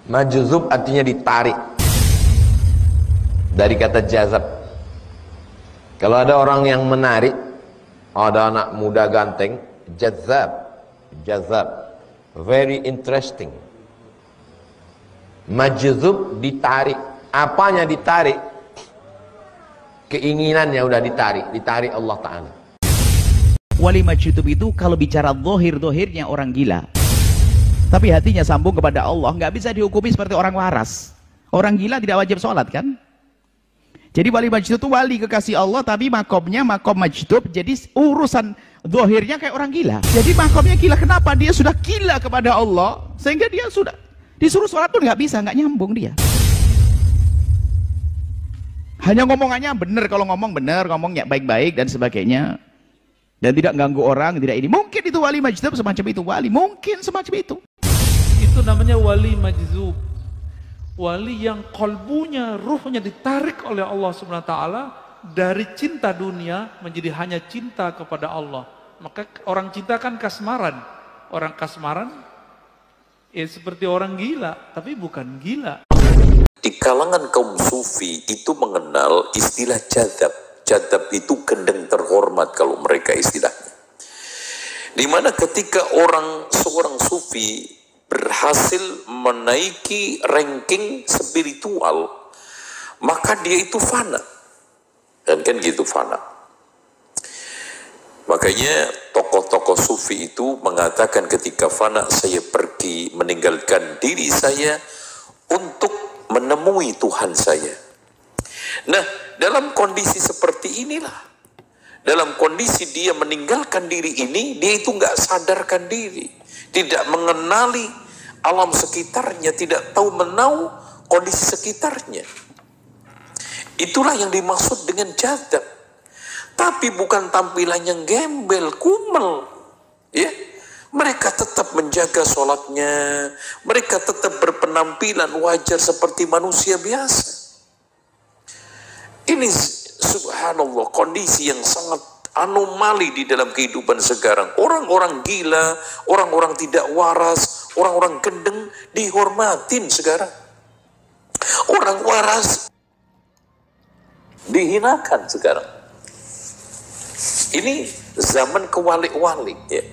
Majzub artinya ditarik, dari kata jazab. Kalau ada orang yang menarik, ada anak muda ganteng, jazab, jazab, very interesting. Majzub ditarik. Apanya ditarik? Keinginannya udah ditarik Allah Ta'ala. Wali majzub itu kalau bicara zahir-zahirnya orang gila, tapi hatinya sambung kepada Allah, nggak bisa dihukumi seperti orang waras. Orang gila tidak wajib sholat kan? Jadi wali majzub itu wali kekasih Allah, tapi makomnya makom majzub, jadi urusan zahirnya kayak orang gila. Jadi makomnya gila, kenapa? Dia sudah gila kepada Allah, sehingga dia sudah disuruh sholat pun nggak bisa, nggak nyambung dia. Hanya ngomongannya benar, kalau ngomong benar, ngomongnya baik-baik dan sebagainya, dan tidak ganggu orang, tidak ini. Mungkin itu wali majzub semacam itu, wali mungkin semacam itu. Itu namanya wali majzub. Wali yang kolbunya, ruhnya ditarik oleh Allah SWT dari cinta dunia menjadi hanya cinta kepada Allah. Maka orang cinta kan kasmaran. Orang kasmaran ya seperti orang gila, tapi bukan gila. Di kalangan kaum sufi itu mengenal istilah jadzab. Jadzab itu gendeng terhormat kalau mereka istilahnya. Dimana ketika seorang sufi berhasil menaiki ranking spiritual, maka dia itu fana. Dan kan gitu fana. Makanya tokoh-tokoh sufi itu mengatakan ketika fana, saya pergi meninggalkan diri saya untuk menemui Tuhan saya. Nah, dalam kondisi seperti inilah, dalam kondisi dia meninggalkan diri ini, dia itu nggak sadarkan diri, tidak mengenali alam sekitarnya, tidak tahu menahu kondisi sekitarnya. Itulah yang dimaksud dengan jadzab. Tapi bukan tampilan yang gembel, kumel, ya. Mereka tetap menjaga sholatnya, mereka tetap berpenampilan wajar seperti manusia biasa. Ini subhanallah kondisi yang sangat anomali di dalam kehidupan sekarang. Orang-orang gila, orang-orang tidak waras, orang-orang gendeng dihormatin sekarang. Orang waras dihinakan sekarang. Ini zaman kewalik-walik ya.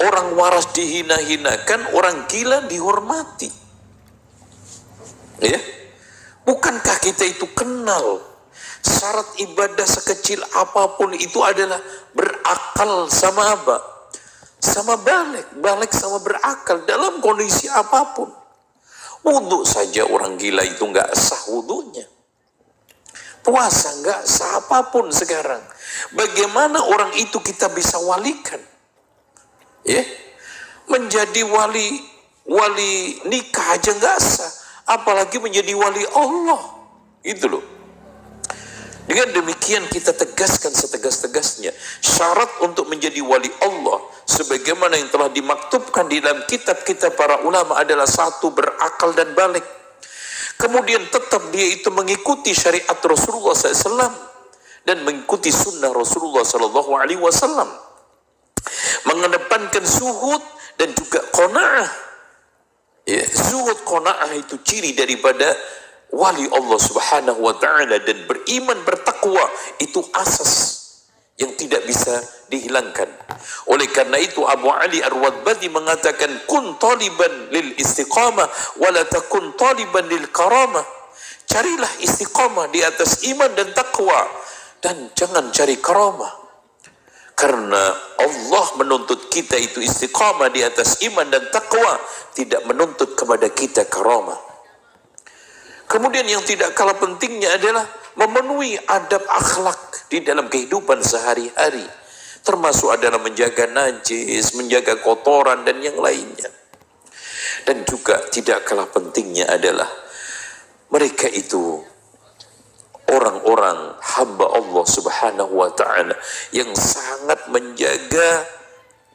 Orang waras dihina-hinakan, orang gila dihormati. Ya. Bukankah kita itu kenal syarat ibadah sekecil apapun itu adalah berakal sama apa? Sama balik sama berakal dalam kondisi apapun. Wudhu saja orang gila itu nggak sah wudhunya. Puasa nggak sah apapun sekarang. Bagaimana orang itu kita bisa walikan? Ya, menjadi wali nikah aja nggak sah, apalagi menjadi wali Allah. Itu loh. Dengan demikian kita tegaskan setegas-tegasnya syarat untuk menjadi wali Allah sebagaimana yang telah dimaktubkan di dalam kitab-kitab para ulama adalah satu, berakal dan balik. Kemudian tetap dia itu mengikuti syariat Rasulullah SAW dan mengikuti sunnah Rasulullah SAW. Mengedepankan zuhud dan juga qanaah. Ya, zuhud qanaah itu ciri daripada wali Allah Subhanahu wa taala, dan beriman bertakwa itu asas yang tidak bisa dihilangkan. Oleh karena itu Abu Ali Ar-Wadbadi mengatakan kun taliban lil istiqamah wa la takun taliban lil karamah. Carilah istiqamah di atas iman dan takwa dan jangan cari karamah. Karena Allah menuntut kita itu istiqamah di atas iman dan takwa, tidak menuntut kepada kita karamah. Kemudian yang tidak kalah pentingnya adalah memenuhi adab akhlak di dalam kehidupan sehari-hari. Termasuk adalah menjaga najis, menjaga kotoran dan yang lainnya. Dan juga tidak kalah pentingnya adalah mereka itu orang-orang hamba Allah Subhanahu wa ta'ala yang sangat menjaga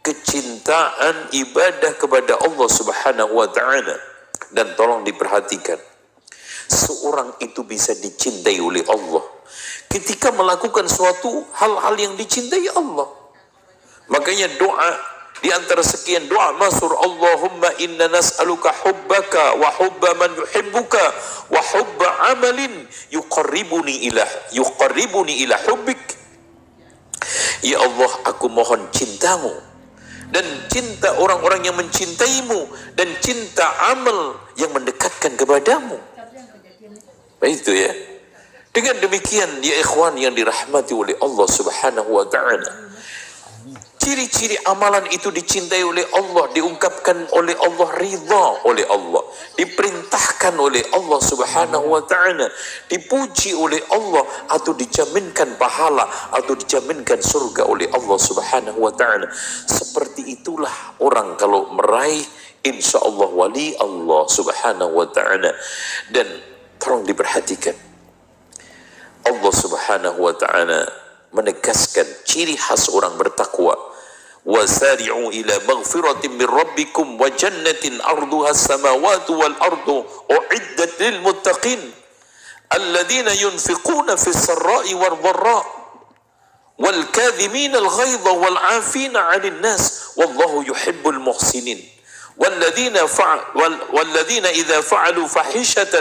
kecintaan ibadah kepada Allah Subhanahu wa ta'ala. Dan tolong diperhatikan, seorang itu bisa dicintai oleh Allah ketika melakukan suatu hal-hal yang dicintai Allah. Makanya doa Di antara sekian doa masyhur, Allahumma inna nas'aluka hubbaka wa hubba man yuhibbuka wa hubba amalin yuqarribuni ila hubbik. Ya Allah, aku mohon cintamu dan cinta orang-orang yang mencintaimu dan cinta amal yang mendekatkan kepadamu. Itu ya. Dengan demikian ya ikhwan yang dirahmati oleh Allah Subhanahu wa taala, ciri-ciri amalan itu dicintai oleh Allah, diungkapkan oleh Allah, ridha oleh Allah, diperintahkan oleh Allah Subhanahu wa taala, dipuji oleh Allah, atau dijaminkan pahala atau dijaminkan surga oleh Allah Subhanahu wa taala. Seperti itulah orang kalau meraih insyaallah wali Allah Subhanahu wa taala. Dan tolong diperhatikan, Allah Subhanahu wa taala menegaskan ciri khas orang bertakwa. Wasari'u ila maghfiratin min rabbikum wa jannatin arduha as-samawati wal ardu u'iddat lil muttaqin alladhina yunfiquna fis sarra'i wal dharra wal kadhimina al ghaidha wal 'afina 'anil nas wallahu yuhibbul muhsinin والذين إذا فعلوا فاحشة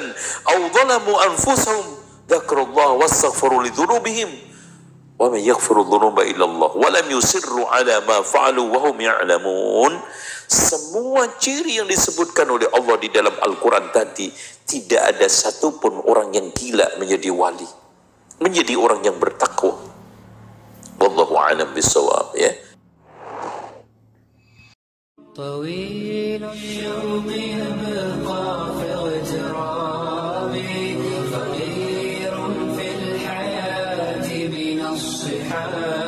أو ظلموا أنفسهم ذكروا الله واستغفروا لذنوبهم ومن يغفر الذنوب إلا الله ولم يصروا على ما فعلوا وهم يعلمون. Semua ciri yang disebutkan oleh Allah di dalam Al-Quran tadi, tidak ada satupun orang yang gila menjadi wali, menjadi orang yang bertakwa. Wallahu a'lam bissawab. Ya. طويل الشوق يبقى في اغترابي فقير في الحياة من الصحاب